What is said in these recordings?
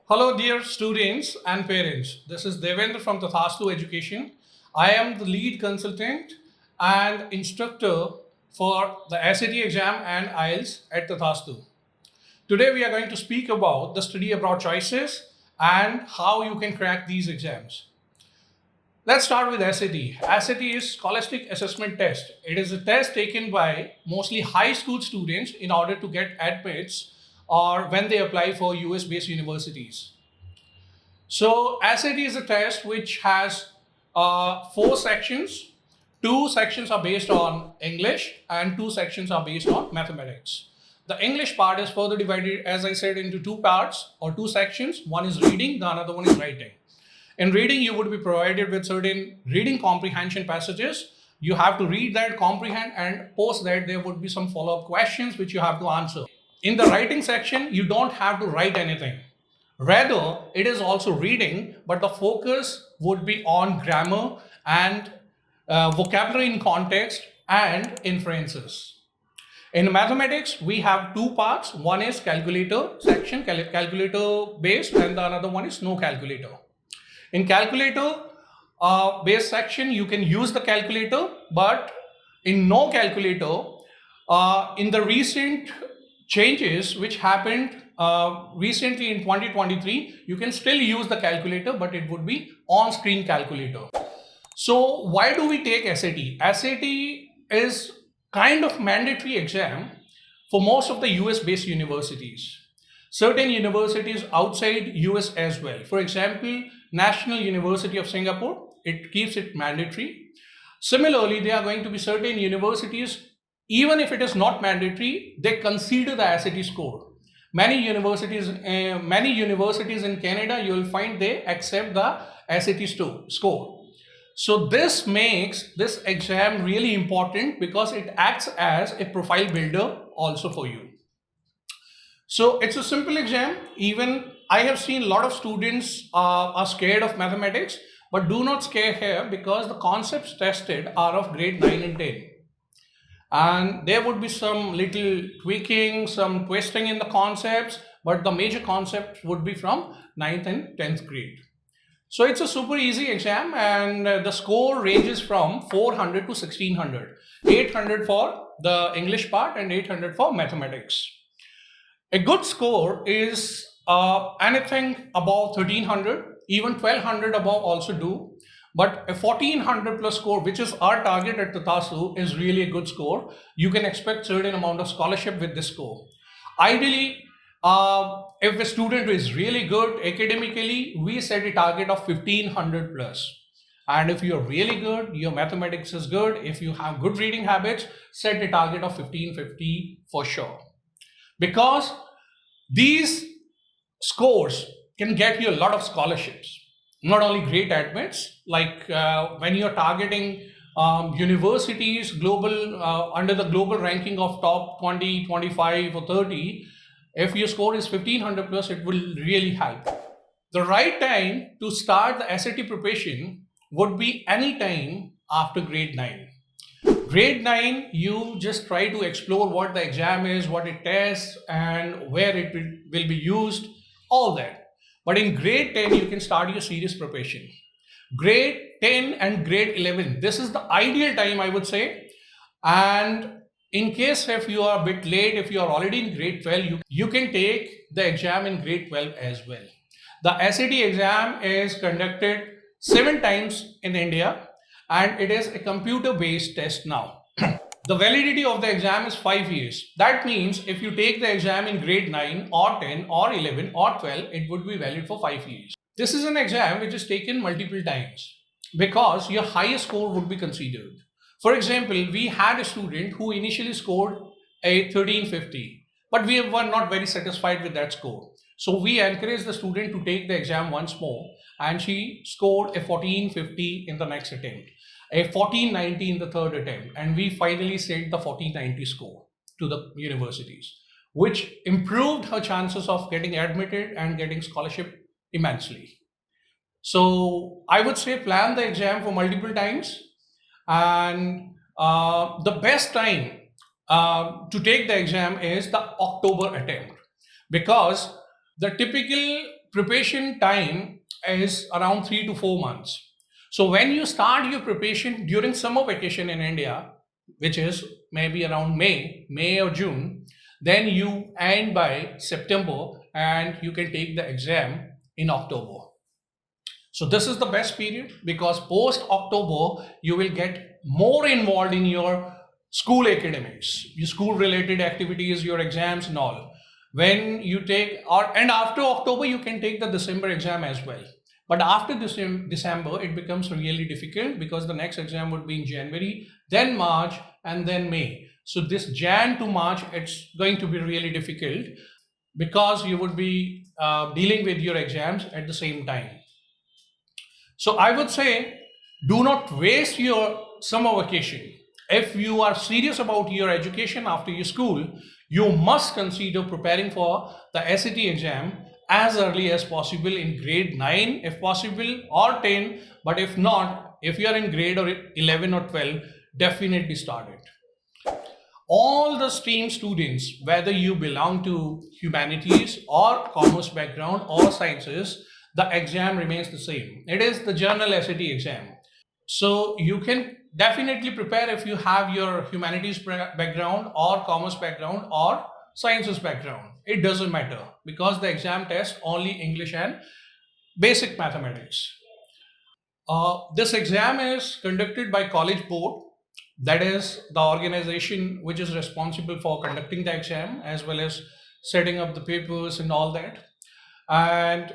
Hello, dear students and parents. This is Devender from Tathastu Education. I am the lead consultant and instructor for the SAT exam and IELTS at Tathastu. Today, we are going to speak about the study abroad choices and how you can crack these exams. Let's start with SAT. SAT is Scholastic Assessment Test. It is a test taken by mostly high school students in order to get admits or when they apply for US based universities. So SAT is a test which has four sections. Two sections are based on English and two sections are based on mathematics. The English part is further divided, as I said, into two parts or two sections. One is reading, the another one is writing. In reading, you would be provided with certain reading comprehension passages. You have to read that, comprehend, and post that there would be some follow-up questions which you have to answer. In the writing section, you don't have to write anything. Rather, it is also reading, but the focus would be on grammar and vocabulary in context and inferences. In mathematics, we have two parts. One is calculator section, calculator based, and the another one is no calculator. In calculator based section, you can use the calculator, but in no calculator, in the recent changes which happened recently in 2023, you can still use the calculator, but it would be on-screen calculator. So why do we take SAT? SAT is kind of mandatory exam for most of the US-based universities. Certain universities outside US as well. For example, National University of Singapore, it keeps it mandatory. Similarly, there are going to be certain universities, even if it is not mandatory, they consider the SAT score. Many universities in Canada, you will find they accept the SAT score. So this makes this exam really important because it acts as a profile builder also for you. So it's a simple exam. Even I have seen a lot of students are scared of mathematics, but do not scare here because the concepts tested are of grade 9 and 10. And there would be some little tweaking, some twisting in the concepts, but the major concept would be from 9th and 10th grade. So it's a super easy exam, and the score ranges from 400 to 1600, 800 for the English part and 800 for mathematics. A good score is anything above 1300, even 1200 above also do. But a 1400 plus score, which is our target at Tathastu, is really a good score. You can expect certain amount of scholarship with this score. Ideally, if a student is really good academically, we set a target of 1500 plus. And if you're really good, your mathematics is good, if you have good reading habits, set a target of 1550 for sure. Because these scores can get you a lot of scholarships. Not only great admits, like when you're targeting universities global under the global ranking of top 20, 25 or 30, if your score is 1500 plus, it will really help. The right time to start the SAT preparation would be any time after grade 9. Grade 9, you just try to explore what the exam is, what it tests, and where it will be used, all that. But in grade 10, you can start your serious preparation. Grade 10 and grade 11, this is the ideal time, I would say. And in case if you are a bit late, if you are already in grade 12, you can take the exam in grade 12 as well. The SAT exam is conducted 7 times in India, and it is a computer-based test now. The validity of the exam is 5 years. That means if you take the exam in grade 9 or 10 or 11 or 12, it would be valid for 5 years. This is an exam which is taken multiple times because your highest score would be considered. For example, we had a student who initially scored a 1350, but we were not very satisfied with that score. So we encouraged the student to take the exam once more, and she scored a 1450 in the next attempt, a 1490 in the third attempt, and we finally sent the 1490 score to the universities, which improved her chances of getting admitted and getting scholarship immensely. So I would say plan the exam for multiple times, and the best time to take the exam is the October attempt, because the typical preparation time is around 3 to 4 months. So when you start your preparation during summer vacation in India, which is maybe around May or June, then you end by September and you can take the exam in October. So this is the best period because post October, you will get more involved in your school academics, your school related activities, your exams and all. When you take, and after October, you can take the December exam as well. But after December, it becomes really difficult because the next exam would be in January, then March, and then May. So this Jan to March, it's going to be really difficult because you would be dealing with your exams at the same time. So I would say, do not waste your summer vacation. If you are serious about your education after your school, you must consider preparing for the SAT exam as early as possible in grade 9 if possible, or 10, but if not, if you are in grade or 11 or 12, definitely start it. All the stream students, whether you belong to humanities or commerce background or sciences, the exam remains the same. It is the general SAT exam. So you can definitely prepare if you have your humanities background or commerce background or sciences background. It doesn't matter because the exam test only English and basic mathematics. This exam is conducted by College Board, that is the organization which is responsible for conducting the exam as well as setting up the papers and all that. And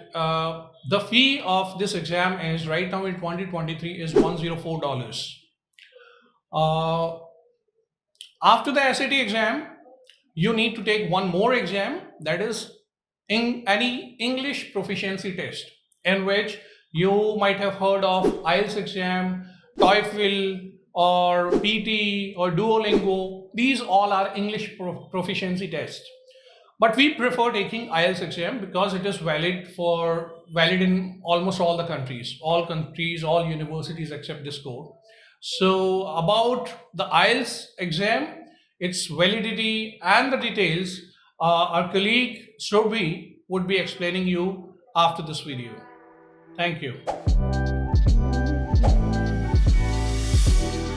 the fee of this exam is right now in 2023 is $104. After the SAT exam, you need to take one more exam, that is in any English proficiency test, in which you might have heard of IELTS exam, TOEFL or PT or Duolingo. These all are English proficiency tests. But we prefer taking IELTS exam because it is valid in almost all the countries, all universities except this code. So about the IELTS exam, its validity and the details, our colleague Shobhi would be explaining you after this video. Thank you.